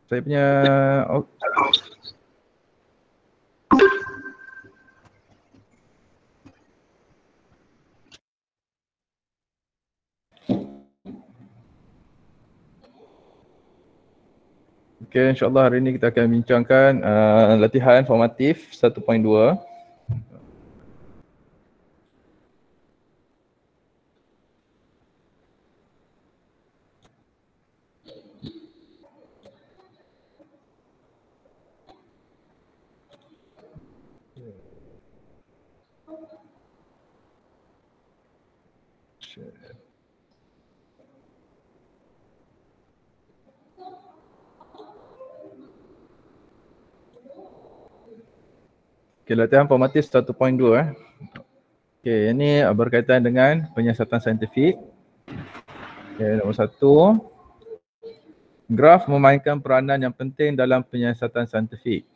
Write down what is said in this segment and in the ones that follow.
Saya punya okay, insyaAllah hari ini kita akan bincangkan latihan formatif 1.2. Okay, latihan formatif 1.2 Okay, ini berkaitan dengan penyiasatan saintifik. Okay, nombor 1. Graf memainkan peranan yang penting dalam penyiasatan saintifik.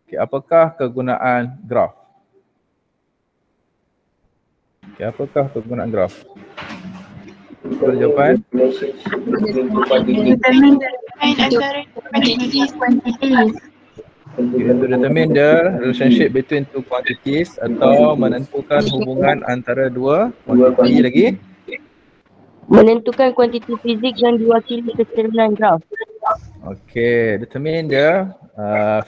Okay, apakah kegunaan graf? Okay, apakah kegunaan graf? Ada jawapan? Okay, to determine the relationship between two quantities atau menentukan hubungan antara dua kuantiti lagi. Menentukan kuantiti fizik yang diwakili keseluruhan graf. Okay, determine the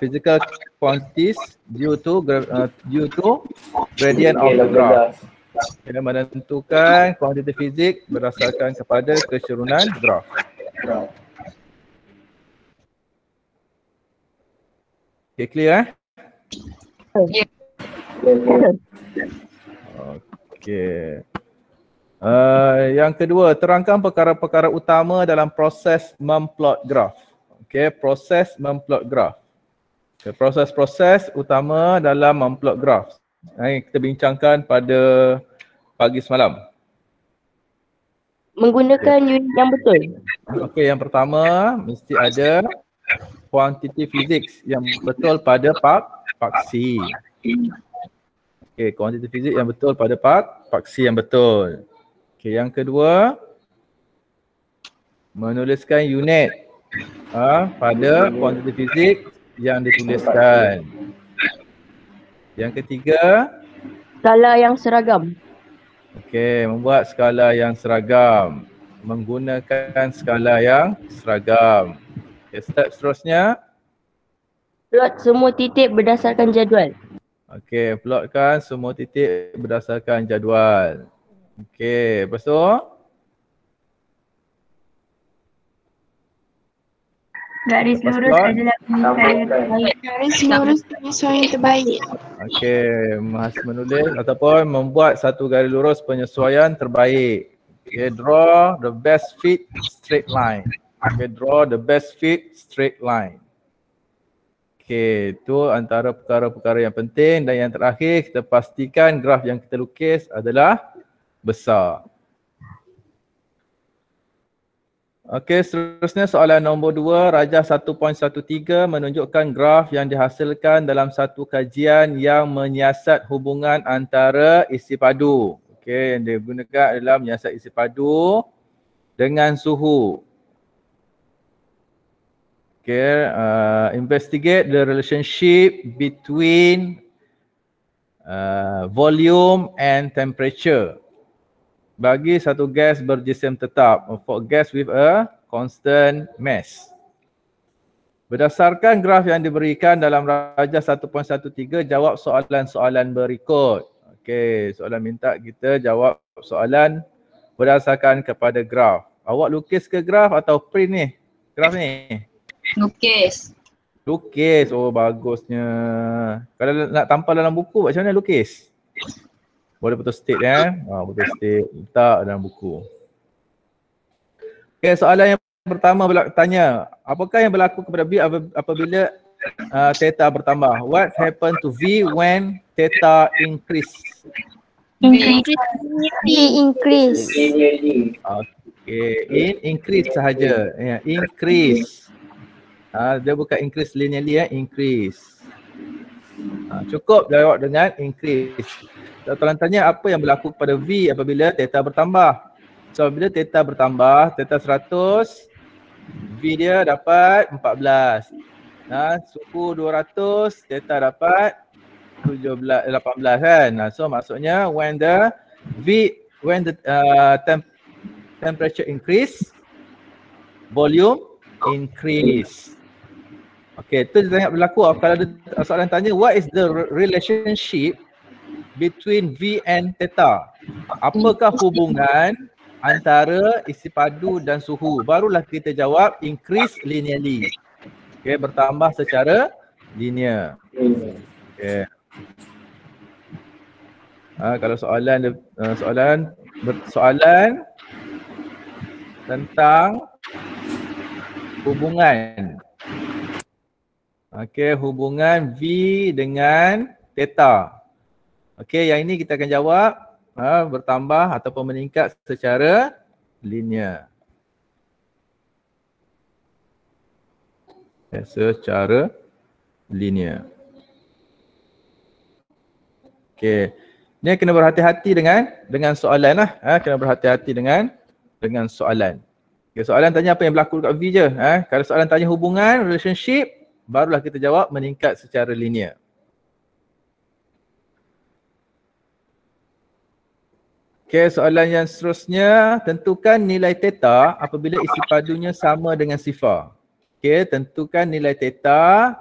physical quantities due to gradient of the graph. Okay, menentukan kuantiti fizik berdasarkan kepada keseluruhan graf. Okay, clear Okay. Yang kedua, terangkan perkara-perkara utama dalam proses memplot graf. Okay, proses memplot graf. Okay, proses-proses utama dalam memplot graf. Yang kita bincangkan pada pagi semalam. Menggunakan unit yang betul. Okay, yang pertama mesti ada kuantiti fizik yang betul pada paksi. Okay, kuantiti fizik yang betul pada paksi yang betul. Okay, yang kedua, menuliskan unit pada kuantiti fizik yang dituliskan. Yang ketiga, skala yang seragam. Okey, membuat skala yang seragam. Menggunakan skala yang seragam. Okay, step seterusnya. Plot semua titik berdasarkan jadual. Okey, plotkan semua titik berdasarkan jadual. Okey, lepas tu? Garis lurus adalah penyesuaian terbaik. Garis lurus penyesuaian terbaik. Okey, menulis ataupun membuat satu garis lurus penyesuaian terbaik. Okay, draw the best fit straight line. Okay, draw the best fit straight line. Okay, itu antara perkara-perkara yang penting. Dan yang terakhir, kita pastikan graf yang kita lukis adalah besar. Okey, seterusnya soalan nombor 2, Rajah 1.13 menunjukkan graf yang dihasilkan dalam satu kajian yang menyiasat hubungan antara isi padu. Okey, yang digunakan adalah menyiasat isi padu dengan suhu. Okay, investigate the relationship between volume and temperature. Bagi satu gas berjisim tetap, for gas with a constant mass. Berdasarkan graf yang diberikan dalam Rajah 1.13, jawab soalan-soalan berikut. Okey, soalan minta kita jawab soalan berdasarkan kepada graf. Awak lukis ke graf atau print ni? Graf ni? Lukis. Lukis, oh bagusnya. Kalau nak tampal dalam buku, macam mana lukis? Boleh betul state betul state, letak dalam buku. Okay, soalan yang pertama tanya, apakah yang berlaku kepada V apabila theta bertambah? What happen to V when theta increase? Increase. Okay, increase sahaja. Increase. Dia bukan increase linearly, increase. Cukup jawab dengan increase. Tuan tanya apa yang berlaku kepada V apabila theta bertambah. So bila theta bertambah, theta 100 V dia dapat 14. Suku 200, theta dapat 18 kan. So maksudnya when the temperature increase, volume increase. Okay, tu dia berlaku. Kalau ada soalan tanya, what is the relationship between V and theta? Apakah hubungan antara isi padu dan suhu? Barulah kita jawab increase linearly. Okay, bertambah secara linear. Okay. Kalau soalan tentang hubungan. Okay, hubungan V dengan theta. Okay, yang ini kita akan jawab bertambah ataupun meningkat secara linear. Secara linear. Okay. Ni kena berhati-hati dengan soalan lah. Kena berhati-hati dengan soalan. Okay, soalan tanya apa yang berlaku dekat V je. Kalau soalan tanya hubungan, relationship, barulah kita jawab meningkat secara linear. Okay, soalan yang seterusnya, tentukan nilai theta apabila isi padunya sama dengan sifar. Okay, tentukan nilai theta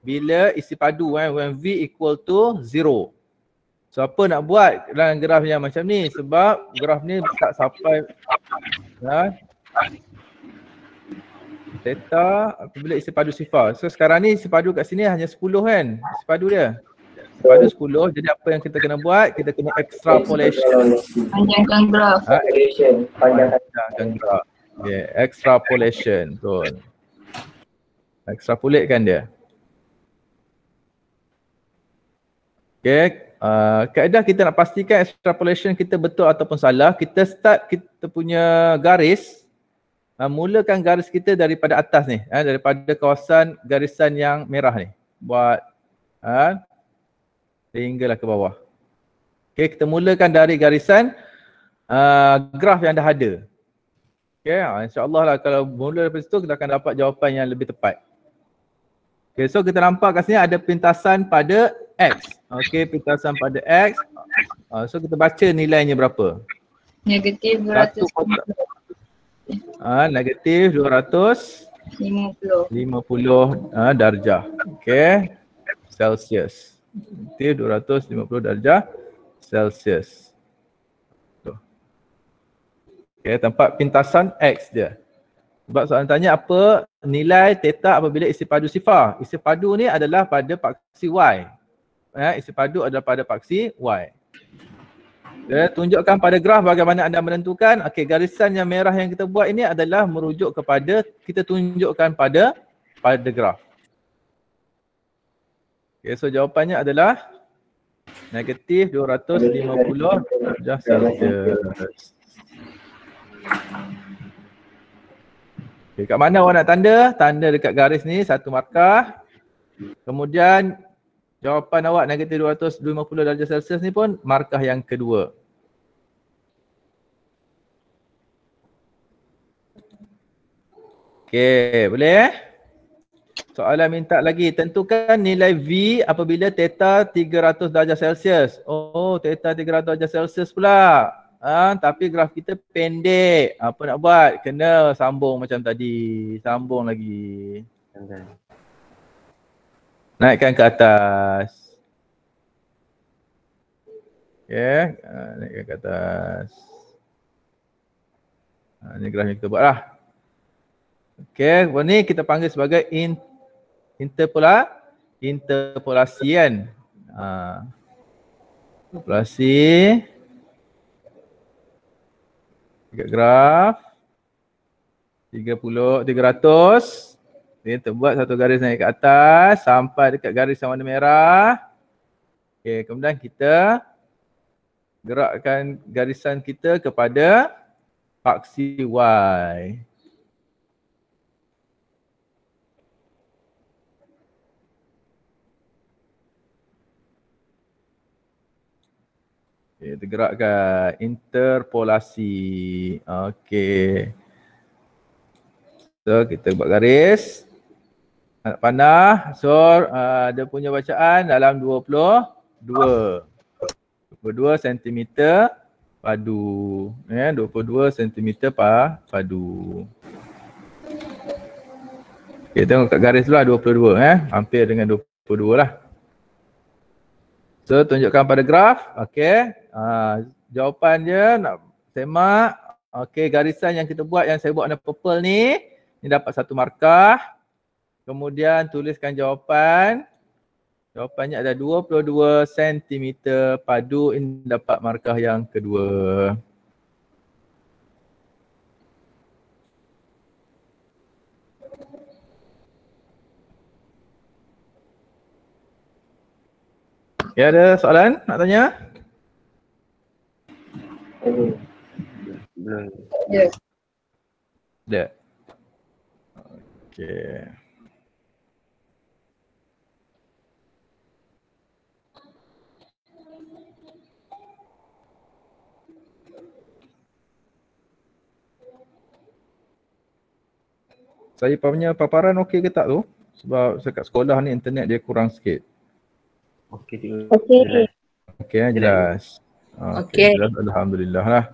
bila isi padu when V equal to 0. So apa nak buat dalam graf yang macam ni? Sebab graf ni tak sampai theta apabila isi padu sifar. So sekarang ni isi padu kat sini hanya 10 kan? Isi padu dia. Isi padu 10. Jadi apa yang kita kena buat? Kita kena extrapolation. Panjangkan graf. Panjangkan graf. Okay, extrapolation. Betul. Extrapolate kan dia. Okay. Kaedah kita nak pastikan extrapolation kita betul ataupun salah. Kita start kita punya garis. Mulakan garis kita daripada atas ni. Daripada kawasan garisan yang merah ni. Buat sehinggalah ke bawah. Okay, kita mulakan dari garisan graf yang dah ada. Okay, insyaAllah lah kalau mula daripada situ kita akan dapat jawapan yang lebih tepat. Okay, so kita nampak kat sini ada pintasan pada X. Okay, pintasan pada X. So kita baca nilainya berapa? Negatif 250. Negatif 250 darjah. Okay, Celsius. Negatif 250 darjah Celsius. Okay, tempat pintasan X dia. Sebab soalan tanya apa nilai theta apabila isi padu sifar. Isi padu ni adalah pada paksi Y. Isi padu adalah pada paksi Y. Tunjukkan pada graf bagaimana anda menentukan. Okey, garisan yang merah yang kita buat ini adalah merujuk kepada kita tunjukkan pada graf. Okey, so jawapannya adalah negatif 250 darjah Celsius. Okay, kat mana awak nak tanda? Tanda dekat garis ni, satu markah. Kemudian jawapan awak negatif 250 darjah Celsius ni pun markah yang kedua. Okey, boleh Soalan minta lagi, tentukan nilai V apabila theta 300 darjah Celsius. Oh, theta 300 darjah Celsius pula. Tapi graf kita pendek. Apa nak buat? Kena sambung macam tadi. Sambung lagi. Naikkan ke atas. Okay. Naikkan ke atas. Ini graf yang kita buat lah. Okay. Ini kita panggil sebagai interpolasi kan. Interpolasi. Dekat graf 300. Kita buat satu garis naik ke atas sampai dekat garis yang warna merah. Okey, kemudian kita gerakkan garisan kita kepada paksi Y. Okay, kita gerakkan interpolasi. Okey. So kita buat garis. Anak panah. So dia punya bacaan dalam 22 cm padu. 22 cm padu. Okay, tengok kat garis dulu lah 22 hampir dengan 22 lah. So tunjukkan pada graf. Okey. Jawapan dia nak semak. Okey, garisan yang kita buat yang saya buat warna purple ni dapat 1 markah. Kemudian tuliskan jawapan. Jawapannya ada 22 cm padu, ini dapat markah yang kedua. Ya, ada soalan nak tanya? Belum. Ada. Okey. Saya punya paparan okey ke tak tu? Sebab dekat sekolah ni internet dia kurang sikit. Okey juga. Okey. Okey, jelas. Okey. Jelas, alhamdulillah lah.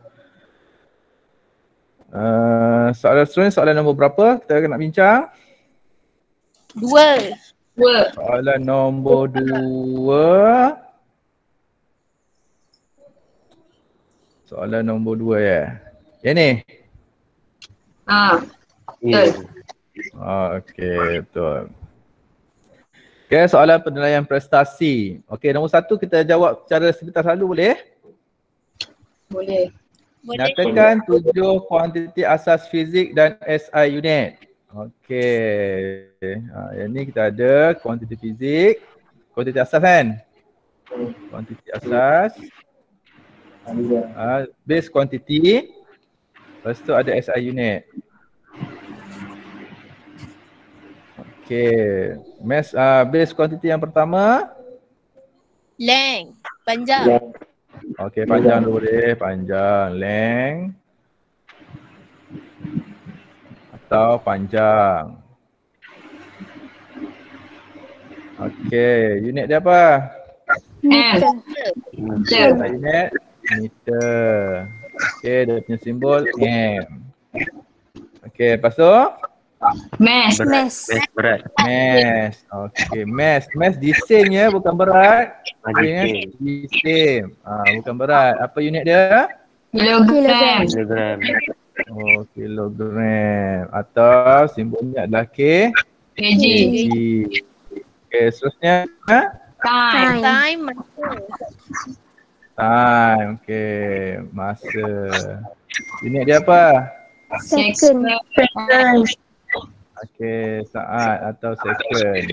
Soalan seterusnya, soalan nombor berapa kita nak bincang? 2. Soalan nombor 2. Soalan nombor 2 ya. Yang ni? Betul. Okey, betul. Okey, soalan penilaian prestasi. Okey, nombor 1 kita jawab secara sebentar lalu boleh? Boleh. Nyatakan 7 kuantiti asas fizik dan SI unit. Okey. Yang ni kita ada kuantiti fizik, kuantiti asas kan? Kuantiti asas. Base quantity. Lepas tu ada SI unit. Okey. Base quantity yang pertama. Length. Panjang. Okey, panjang dulu boleh. Panjang. Length. Atau panjang. Okey, unit dia apa? Meter. Unit meter. Okey, dia punya simbol M. Okey, lepas tu? Mass. Berat. Mass. Okey, mass. Mass disem ya, bukan berat. Okey, disem. Bukan berat. Apa unit dia? Kilogram. Kilogram. Oh, kilogram. Atau simbolnya adalah K. kg. Okey, seterusnya. Time. Time. Okey, masa. Unit dia apa? Second. Okey, saat atau second.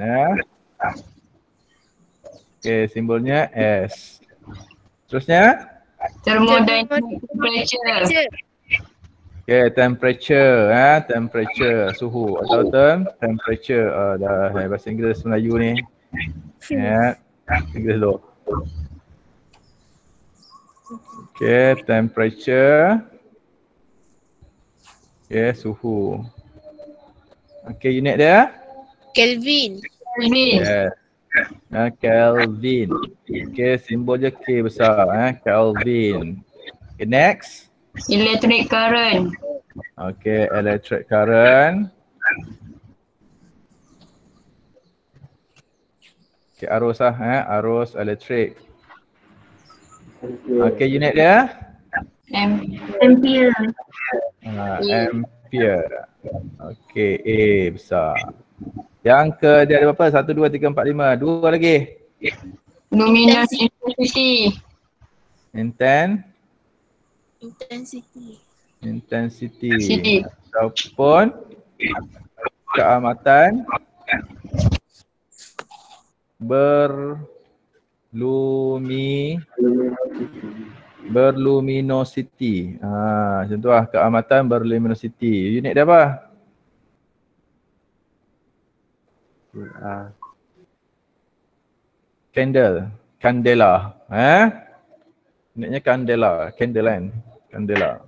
Okey, simbolnya S. Seterusnya? Thermodynamic temperature. Okey, temperature. Temperature, suhu atau temperature. Dah bahasa Inggeris Melayu ni. Inggeris dulu. Okey, temperature. Okey, suhu. Okey, unit dia? Kelvin. Yes. Kelvin. Okey, simbol je K besar. Kelvin. Okay, next. Electric current. Okey, electric current. Okey, arus arus elektrik. Okey, unit dia? Ampere. Ampere. Okey, A besar. Yang dia ada berapa? 1, 2, 3, 4, 5. 2 lagi. Luminous intensity. Intensity. Ataupun keamatan berluminosity. Macam tu lah, keamatan berluminosity. Unit dia apa? Candela. Unitnya candela. Candle kan? Candela.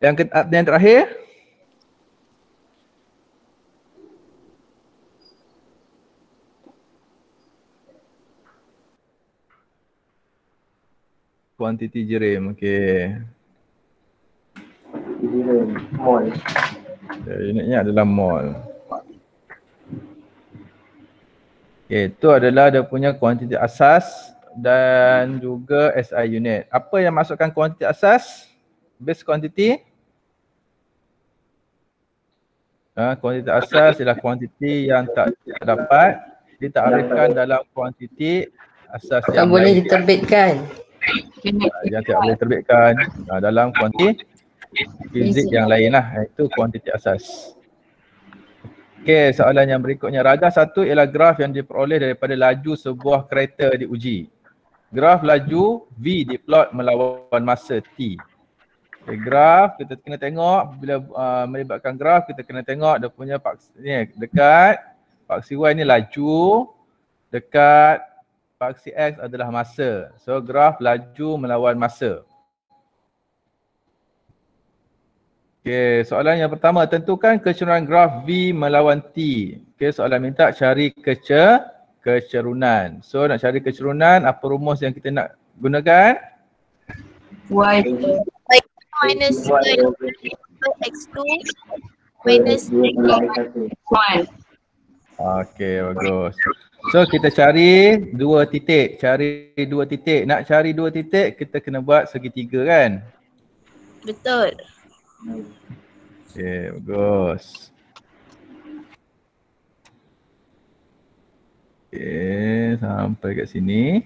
Yang terakhir? kuantiti jerim. Okey. Mol. Unitnya adalah mol. Okey, itu adalah dia punya kuantiti asas dan juga SI unit. Apa yang masukkan kuantiti asas? Base quantity. Kuantiti asas ialah kuantiti yang tak dapat ditarifkan dalam kuantiti asas Tak yang boleh lain. diterbitkan. Yang tidak boleh terbitkan dalam kuantiti fizik yang lain lah, iaitu kuantiti asas. Okey, soalan yang berikutnya. Rajah satu ialah graf yang diperoleh daripada laju sebuah kereta diuji. Graf laju V diplot melawan masa T. Okay, graf kita kena tengok bila melibatkan graf kita kena tengok dia punya paksi ni dekat paksi Y ni laju, dekat paksi X adalah masa. So graf laju melawan masa. Okey, soalan yang pertama, tentukan kecerunan graf V melawan T. Okey, soalan minta cari kecerunan. So nak cari kecerunan, apa rumus yang kita nak gunakan? Y minus x2 minus 1. Okey, bagus. So kita cari dua titik. Nak cari dua titik kita kena buat segitiga kan? betul. Okey, bagus. Okey, sampai kat sini.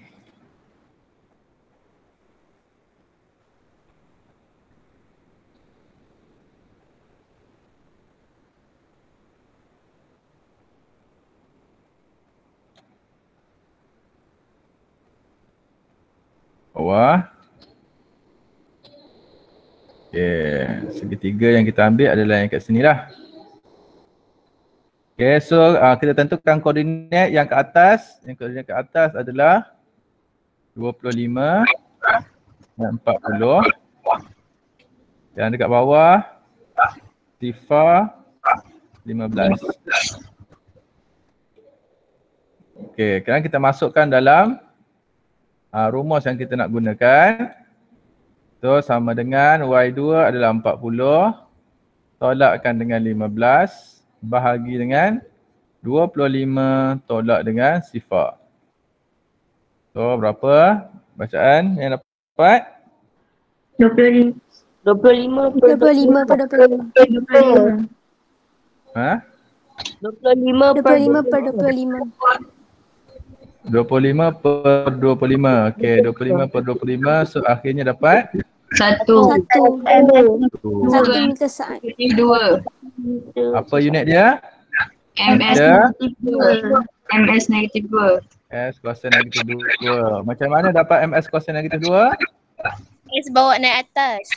Bawah. Okay, segitiga yang kita ambil adalah yang kat sini lah. Okay, so kita tentukan koordinat yang ke atas. Yang koordinat ke atas adalah 25 dan 40. Yang dekat bawah sifar 15. Okay, sekarang kita masukkan dalam rumus yang kita nak gunakan. So sama dengan Y2 adalah 40, tolakkan dengan 15, bahagi dengan 25 tolak dengan sifar. So berapa bacaan yang dapat? 25 per 25. Ha? 25 per 25 25 per 25. Okey, 25 per 25. So akhirnya dapat 1. 1 meter saat. 2. apa unit dia? MS Dia MS negatif 2. S kuasa negatif 2. Macam mana dapat MS kuasa negatif 2? S bawa naik atas.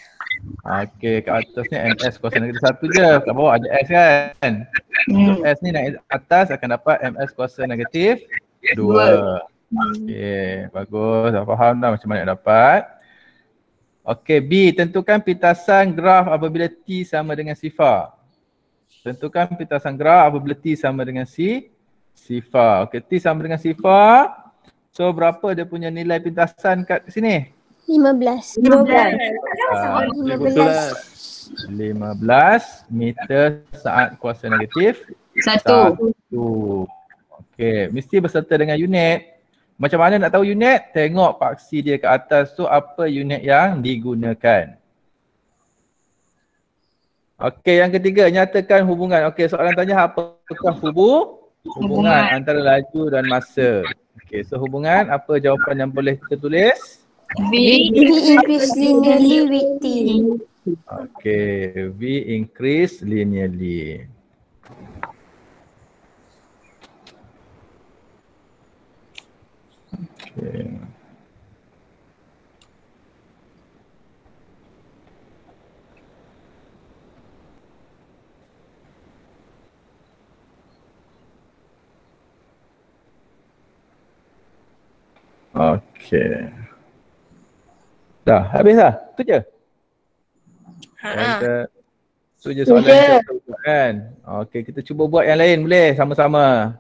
Okey, kat atas ni MS kuasa negatif 1 je. Kat bawah ada S kan? So S ni naik atas akan dapat MS kuasa negatif 2. Okey, bagus. Dah faham dah macam mana nak dapat. Okey, B. Tentukan pitasan graf apabila T sama dengan sifar. Tentukan pitasan graf apabila T sama dengan sifar. Okey, T sama dengan sifar. So, berapa dia punya nilai pintasan kat sini? 15 meter saat kuasa negatif 1. 1. Okey, mesti berserta dengan unit. Macam mana nak tahu unit? Tengok paksi dia ke atas tu apa unit yang digunakan. Okey, yang ketiga, nyatakan hubungan. Okey, soalan tanya apakah hubungan antara laju dan masa. Okey, so hubungan apa jawapan yang boleh kita tulis? V increase linearly with T. Okey, V increase linearly. Okay. Okay. Dah, habis dah? Itu je? Itu je soalan kita buat kan? Okay, kita cuba buat yang lain boleh? Sama-sama.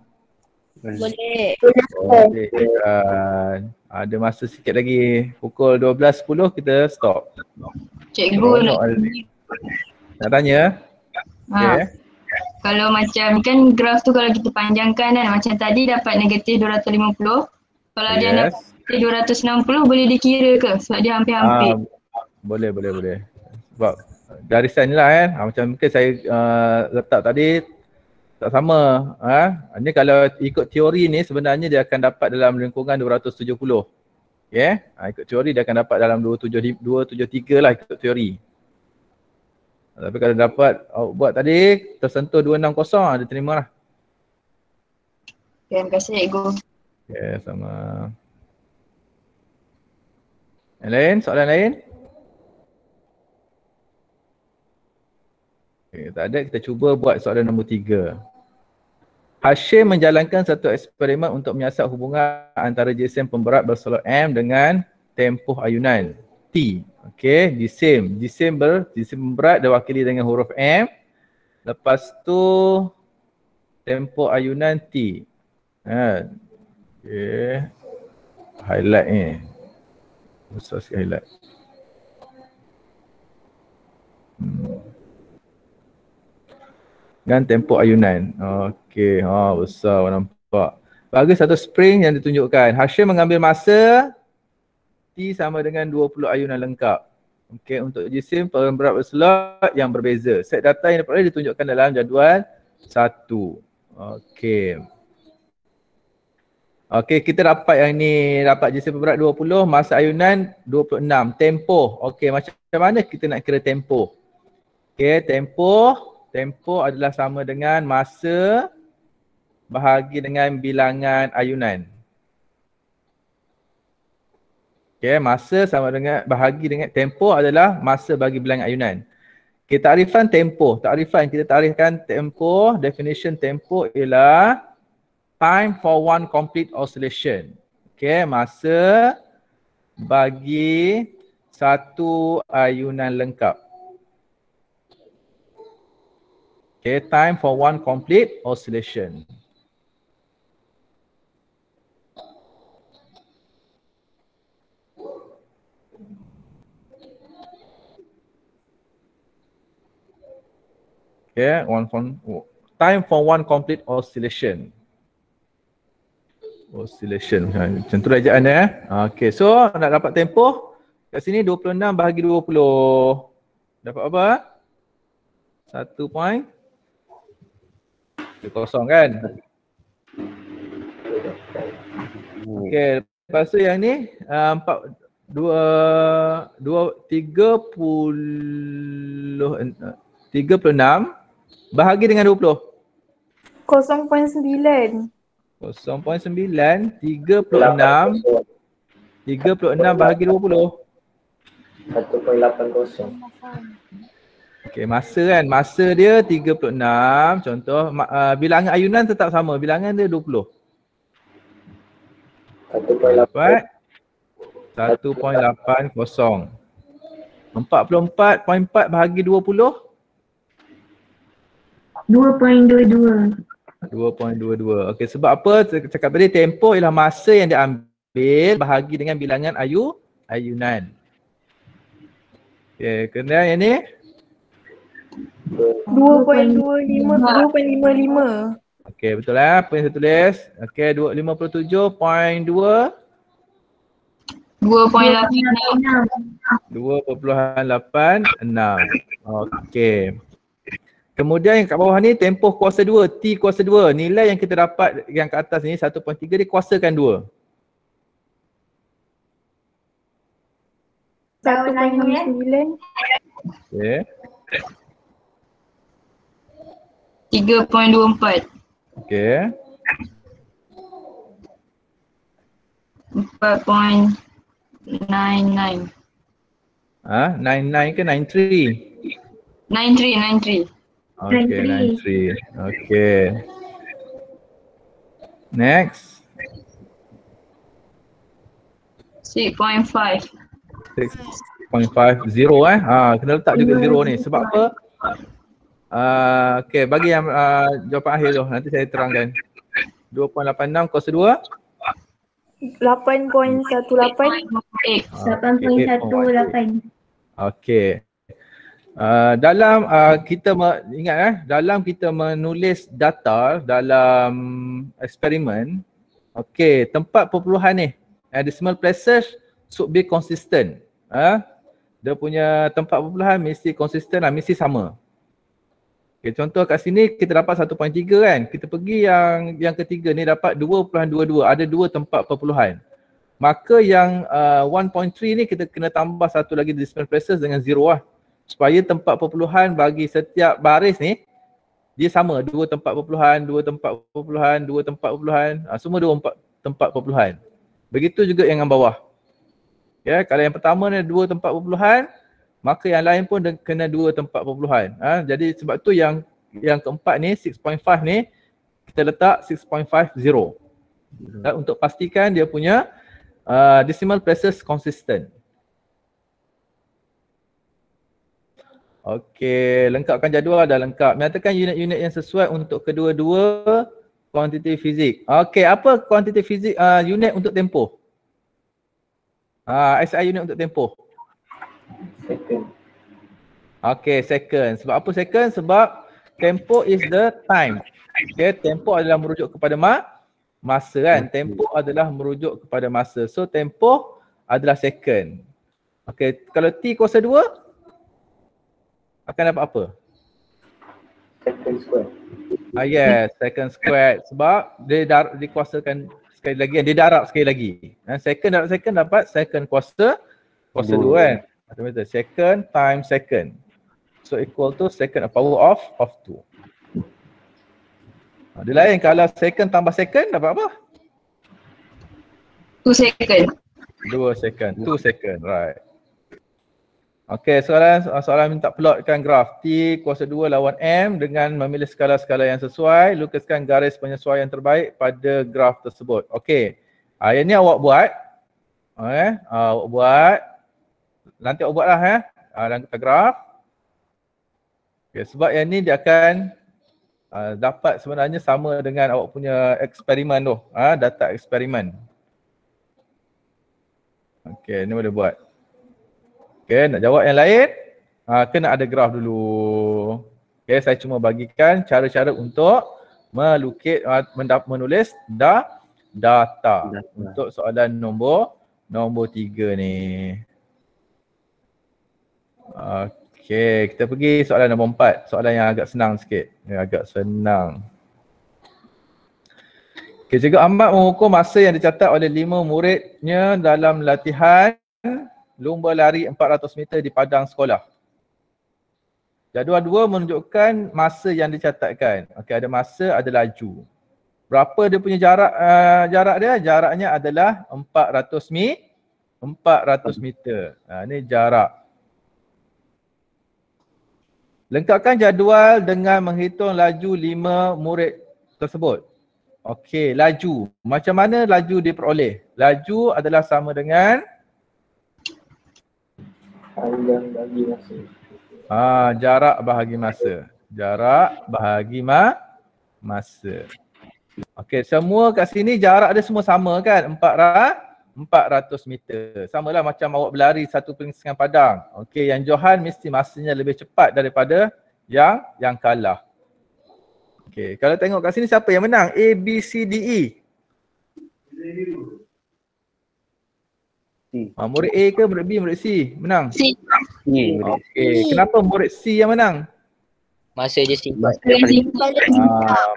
Boleh. Boleh kan? Ada masa sikit lagi. Pukul 12.10 kita stop. Cikgu nak Soal ni. Nak tanya? Okay. kalau macam kan graf tu kalau kita panjangkan kan macam tadi dapat negatif 250. Kalau dia nak Yes. 260 boleh dikira ke? Sebab dia hampir-hampir. Boleh. Sebab garisan ni lah kan. Macam mungkin saya letak tadi tak sama. Ini kalau ikut teori ni sebenarnya dia akan dapat dalam lingkungan 270. Okay. Ikut teori dia akan dapat dalam 273 lah ikut teori. Tapi kalau dapat buat tadi tersentuh 260 dia terima lah. Terima kasih cikgu. Okay, sama. Yang lain? Soalan lain? Okay, tak ada, kita cuba buat soalan nombor 3. Hashim menjalankan satu eksperimen untuk menyiasat hubungan antara jisim pemberat bersolok M dengan tempoh ayunan T. Okey, jisim pemberat diwakili dengan huruf M. Lepas tu tempoh ayunan T. Okey. Highlight ni. Besar sikit highlight. Dan tempoh ayunan. Okey, besar nampak. Bagi satu spring yang ditunjukkan, Hashim mengambil masa T sama dengan 20 ayunan lengkap. Okey, untuk jisim pemberat berselot yang berbeza. Set data yang dapat ditunjukkan dalam jadual 1. Okey. Okey, kita dapat yang ni, dapat jisim pemberat 20, masa ayunan 26, tempoh. Okey, macam mana kita nak kira tempoh? Okey, tempoh adalah sama dengan masa bahagi dengan bilangan ayunan. Okey, masa sama dengan bahagi dengan tempoh adalah masa bagi bilangan ayunan. Okey, takrifan tempoh. Kita takrifkan tempoh, definition tempoh ialah time for one complete oscillation. Okey, masa bagi satu ayunan lengkap. Okay, time for one complete oscillation. Okay, time for one complete oscillation. Macam tu ejaan dia. Okay, so nak dapat tempoh kat sini 26 bahagi 20. Dapat apa? 1.0 kan? Okey, lepas tu yang ni 36 bahagi dengan 20. 0.9. 0.9 36 bahagi 20. 1.80. Okey, masa kan? Masa dia 36, contoh bilangan ayunan tetap sama, bilangan dia 20. 1.80. 44.4 bahagi 20. 2.22. 2.22. Okey, sebab apa? Saya cakap tadi tempoh ialah masa yang diambil bahagi dengan bilangan ayunan. Okey, kemudian yang ni 2.55. Okey, betul lah apa yang saya tulis. Okey, 57.2 2.86. Okey. Kemudian yang kat bawah ni tempoh kuasa 2, T kuasa 2. Nilai yang kita dapat yang kat atas ni 1.3 dikuasakan 2. 1.9. Okey. 3.24. Okey. 4.99. 99 ke 93? 93. Okey, 93. Okey. Next. 6.5. 6.50 kena letak juga 0 ni. Sebab apa? Okey, bagi yang jawapan akhir tu nanti saya terangkan. 2.86 kuasa 2. 8.18. 8.18. Okey. Dalam kita menulis data dalam eksperimen, okey, tempat perpuluhan ni, decimal places should be consistent. Dia punya tempat perpuluhan mesti konsisten lah, mesti sama. Okay, contoh kat sini kita dapat 1.3 kan. Kita pergi yang ketiga ni dapat 2.22. Ada dua tempat perpuluhan. Maka yang 1.3 ni kita kena tambah satu lagi decimal places dengan 0 lah. Supaya tempat perpuluhan bagi setiap baris ni dia sama. Dua tempat perpuluhan, dua tempat perpuluhan, dua tempat perpuluhan. Semua dua tempat perpuluhan. Begitu juga yang bawah. Ya, kalau yang pertama ni dua tempat perpuluhan, maka yang lain pun kena dua tempat perpuluhan. Jadi sebab tu yang keempat ni 6.5 ni kita letak 6.50 untuk pastikan dia punya decimal places consistent. Okey, lengkapkan jadual dah lengkap. Nyatakan unit-unit yang sesuai untuk kedua-dua kuantiti fizik. Okey, apa kuantiti fizik unit untuk tempoh? SI unit untuk tempoh. Second. Okay, second. Sebab apa second? Sebab tempo is the time. Okay, tempo adalah merujuk kepada masa kan. Tempo adalah merujuk kepada masa. So tempo adalah second. Okay, kalau T kuasa 2 akan dapat apa? Second square. Yes, second squared. Sebab dia dikuasakan sekali lagi, dia darab sekali lagi. Second darab second dapat second kuasa 2 kan. Second times second. So equal to second power of 2. Dia lain kalau second tambah second dapat apa? 2 second. 2 second. 2 second, right. Okay, soalan minta plotkan graf T kuasa 2 lawan M dengan memilih skala-skala yang sesuai. Lukiskan garis penyesuaian terbaik pada graf tersebut. Okay, yang ni awak buat. Okay, awak buat. Nanti awak buatlah dalam kita graf. Okay, sebab yang ni dia akan dapat sebenarnya sama dengan awak punya eksperimen tu. Data eksperimen. Okay, ni boleh buat. Okay, nak jawab yang lain, kena ada graf dulu. Okay, saya cuma bagikan cara-cara untuk menulis data untuk soalan nombor 3 ni. Okay, kita pergi soalan nombor 4. Soalan yang agak senang sikit. Agak senang. Okay, Cikgu Ahmad mengukur masa yang dicatat oleh 5 muridnya dalam latihan lumba lari 400 meter di padang sekolah. Jadual 2 menunjukkan masa yang dicatatkan. Okey, ada masa, ada laju. Berapa dia punya jarak dia? Jaraknya adalah 400 meter. Ini jarak. Lengkapkan jadual dengan menghitung laju 5 murid tersebut. Okey, laju. Macam mana laju diperoleh? Laju adalah sama dengan Bagi masa. Jarak bahagi masa. Jarak bahagi masa. Okey, semua kat sini jarak dia semua sama kan? 400 meter. Samalah macam awak berlari 1 peringkat padang. Okey, yang Johan mesti masanya lebih cepat daripada yang kalah. Okey, kalau tengok kat sini siapa yang menang? A, B, C, D, E. Murid A ke murid B, murid C menang? C. Okey, kenapa murid C yang menang? Masa je singkat.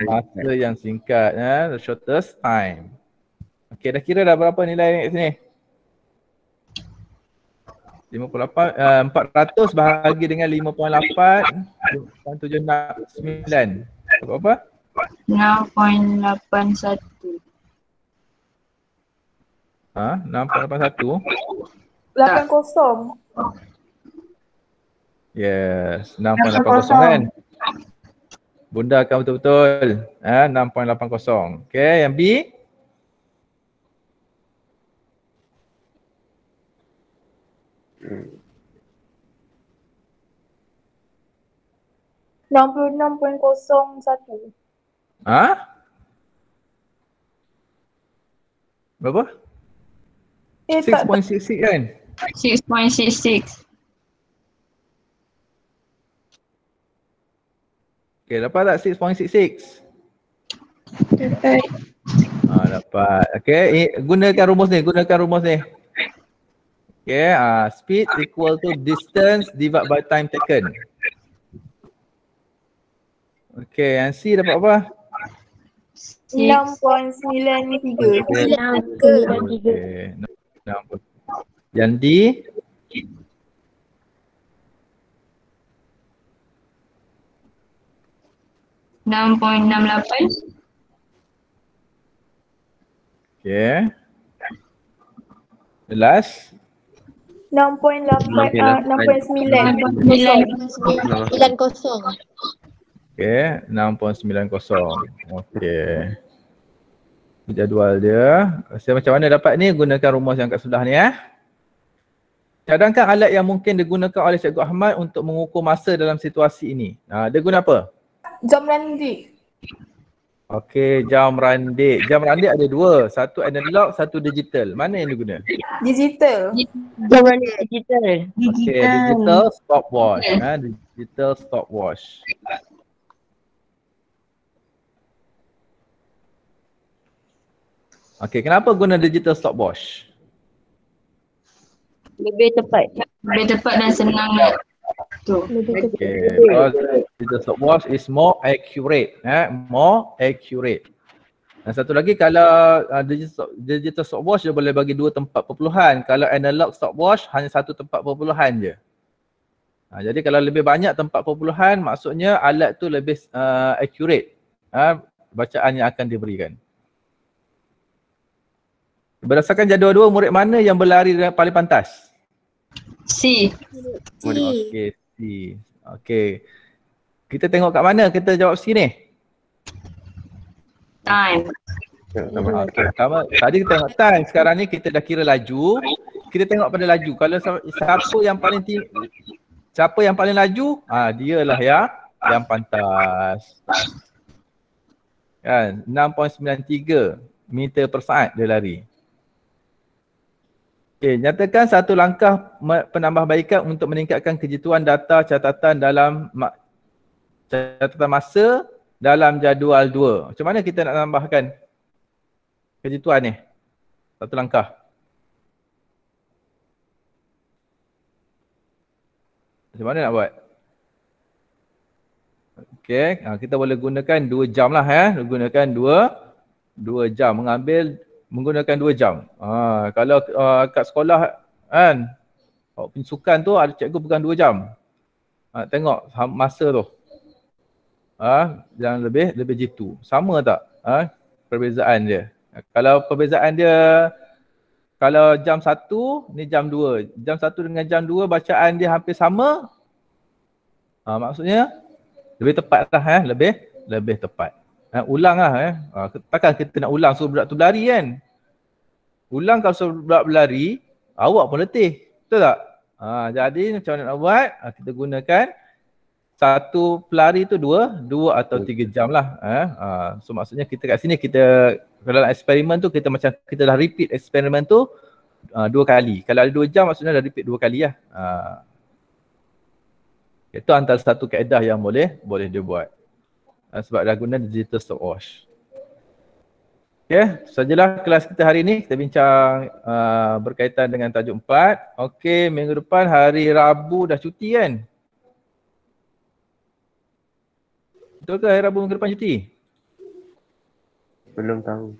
Masa yang singkat, the shortest time. Okey, dah kira dah berapa nilai kat sini? 400 bahagi dengan 5.8 769. Berapa? 6.81. 6.81. 80. Yes, 6.80 kan? Bunda akan betul-betul 6.80. Okay, yang B? Hmm. 66.01. Berapa? Tak. 6.66 kan? 6.66. Okay, dapat tak 6.66? Dapat. Dapat. Okay, gunakan rumus ni, Okay, speed equal to distance divided by time taken. Okay, yang C dapat apa? 6.93. Okay, 6. Yang D? 6.68. Okay. The last? 6.9. 90. Okay, 6.90. Okay. Jadual dia. Saya macam mana dapat ni? Gunakan rumus yang kat sebelah ni Cadangkan alat yang mungkin digunakan oleh Cikgu Ahmad untuk mengukur masa dalam situasi ini. Dia guna apa? Jam randik. Okey, jam randik. Jam randik ada dua. Satu analog, satu digital. Mana yang diguna? Digital. Jam randik digital. Okey, digital stopwatch. Digital stopwatch. Okey, kenapa guna digital stopwatch? Lebih tepat. Lebih tepat dan senang nak tu. Okay, because digital stopwatch is more accurate. More accurate. Dan satu lagi, kalau digital stopwatch dia boleh bagi dua tempat perpuluhan. Kalau analog stopwatch hanya satu tempat perpuluhan je. Jadi kalau lebih banyak tempat perpuluhan, maksudnya alat tu lebih accurate. Bacaan yang akan diberikan. Berdasarkan jadual 2, murid mana yang berlari paling pantas? C. Okey, C. Okey. Kita tengok kat mana kita jawab C ni? Time. Okay. Tadi kita tengok time, sekarang ni kita dah kira laju. Kita tengok pada laju. Kalau siapa yang paling laju, dialah yang pantas. Kan, 6.93 meter per saat dia lari. Okay, nyatakan satu langkah penambahbaikan untuk meningkatkan kejituan data catatan dalam catatan masa dalam jadual 2. Macam mana kita nak tambahkan kejituan ni? Satu langkah. Macam mana nak buat? Okay, kita boleh gunakan 2 jam lah Gunakan 2 jam. Menggunakan 2 jam. Kalau kat sekolah kan, sukan tu ada cikgu pegang 2 jam. Tengok masa tu. Yang lebih jitu. Sama tak perbezaan dia? Kalau perbezaan dia, kalau jam 1 ni jam 2. Jam 1 dengan jam 2 bacaan dia hampir sama. Maksudnya lebih tepat lah lebih tepat. Ulang lah takkan kita nak ulang suruh budak tu berlari kan? Ulang kalau suruh budak berlari, awak pun letih. Betul tak? Jadi macam mana nak buat? Kita gunakan satu pelari tu 2 atau 3 jam lah. So maksudnya kita kat sini kalau dalam eksperimen tu kita dah repeat eksperimen tu 2 kali. Kalau ada 2 jam maksudnya dah repeat 2 kali lah. Itu antara satu kaedah yang boleh dia buat. Sebab dah guna digital stopwatch. Okay, sajalah kelas kita hari ini. Kita bincang berkaitan dengan tajuk 4. Okay, minggu depan hari Rabu dah cuti kan? Betul ke hari Rabu minggu depan cuti? Belum tahu.